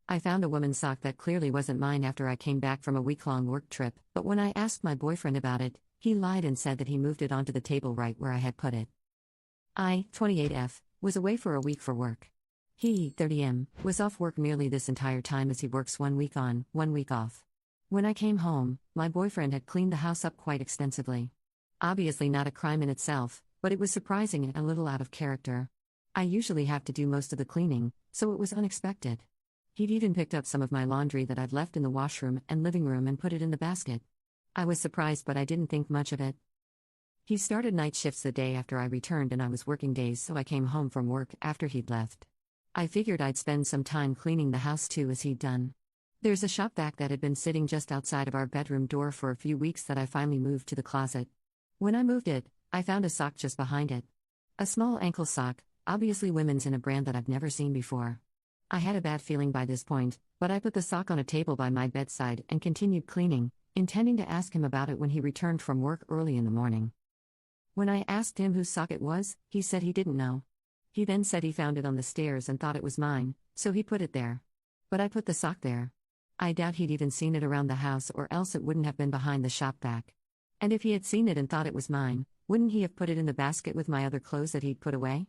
I found a woman's sock that clearly wasn't mine after I came back from a week-long work trip, but when I asked my boyfriend about it, he lied and said that he moved it onto the table right where I had put it. I, 28F, was away for a week for work. He, 30M, was off work nearly this entire time as he works 1 week on, 1 week off. When I came home, my boyfriend had cleaned the house up quite extensively. Obviously not a crime in itself, but it was surprising and a little out of character. I usually have to do most of the cleaning, so it was unexpected. He'd even picked up some of my laundry that I'd left in the washroom and living room and put it in the basket. I was surprised, but I didn't think much of it. He started night shifts the day after I returned and I was working days, so I came home from work after he'd left. I figured I'd spend some time cleaning the house too as he'd done. There's a shop vac that had been sitting just outside of our bedroom door for a few weeks that I finally moved to the closet. When I moved it, I found a sock just behind it. A small ankle sock, obviously women's in a brand that I've never seen before. I had a bad feeling by this point, but I put the sock on a table by my bedside and continued cleaning, intending to ask him about it when he returned from work early in the morning. When I asked him whose sock it was, he said he didn't know. He then said he found it on the stairs and thought it was mine, so he put it there. But I put the sock there. I doubt he'd even seen it around the house, or else it wouldn't have been behind the shop vac. And if he had seen it and thought it was mine, wouldn't he have put it in the basket with my other clothes that he'd put away?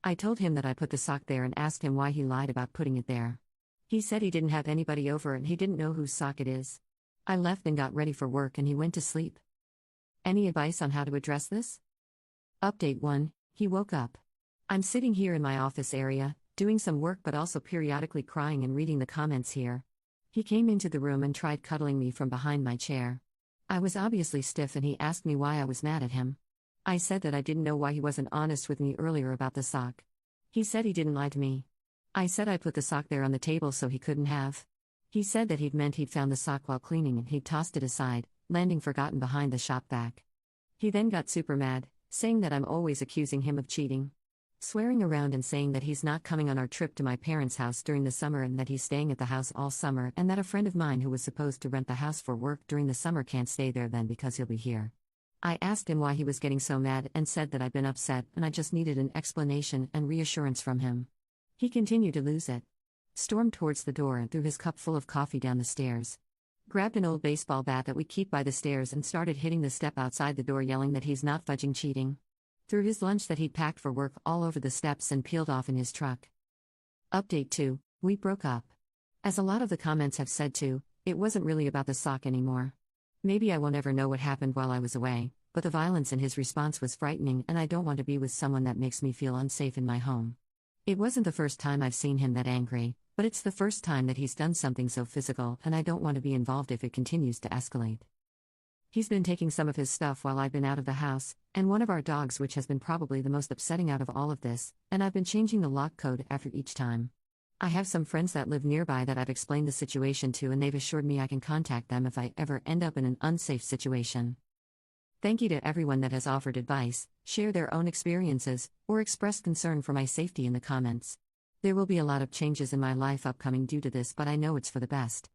I told him that I put the sock there and asked him why he lied about putting it there. He said he didn't have anybody over and he didn't know whose sock it is. I left and got ready for work and he went to sleep. Any advice on how to address this? Update 1. He woke up. I'm sitting here in my office area, doing some work but also periodically crying and reading the comments here. He came into the room and tried cuddling me from behind my chair. I was obviously stiff and he asked me why I was mad at him. I said that I didn't know why he wasn't honest with me earlier about the sock. He said he didn't lie to me. I said I put the sock there on the table so he couldn't have. He said that he'd meant he'd found the sock while cleaning and he'd tossed it aside, landing forgotten behind the shop vac. He then got super mad, saying that I'm always accusing him of cheating. Swearing around and saying that he's not coming on our trip to my parents' house during the summer and that he's staying at the house all summer and that a friend of mine who was supposed to rent the house for work during the summer can't stay there then because he'll be here. I asked him why he was getting so mad and said that I'd been upset and I just needed an explanation and reassurance from him. He continued to lose it. Stormed towards the door and threw his cup full of coffee down the stairs. Grabbed an old baseball bat that we keep by the stairs and started hitting the step outside the door yelling that he's not fudging cheating. Threw his lunch that he'd packed for work all over the steps and peeled off in his truck. Update 2. We broke up. As a lot of the comments have said too, it wasn't really about the sock anymore. Maybe I will never know what happened while I was away, but the violence in his response was frightening and I don't want to be with someone that makes me feel unsafe in my home. It wasn't the first time I've seen him that angry, but it's the first time that he's done something so physical and I don't want to be involved if it continues to escalate. He's been taking some of his stuff while I've been out of the house, and one of our dogs, which has been probably the most upsetting out of all of this, and I've been changing the lock code after each time. I have some friends that live nearby that I've explained the situation to and they've assured me I can contact them if I ever end up in an unsafe situation. Thank you to everyone that has offered advice, shared their own experiences, or expressed concern for my safety in the comments. There will be a lot of changes in my life upcoming due to this, but I know it's for the best.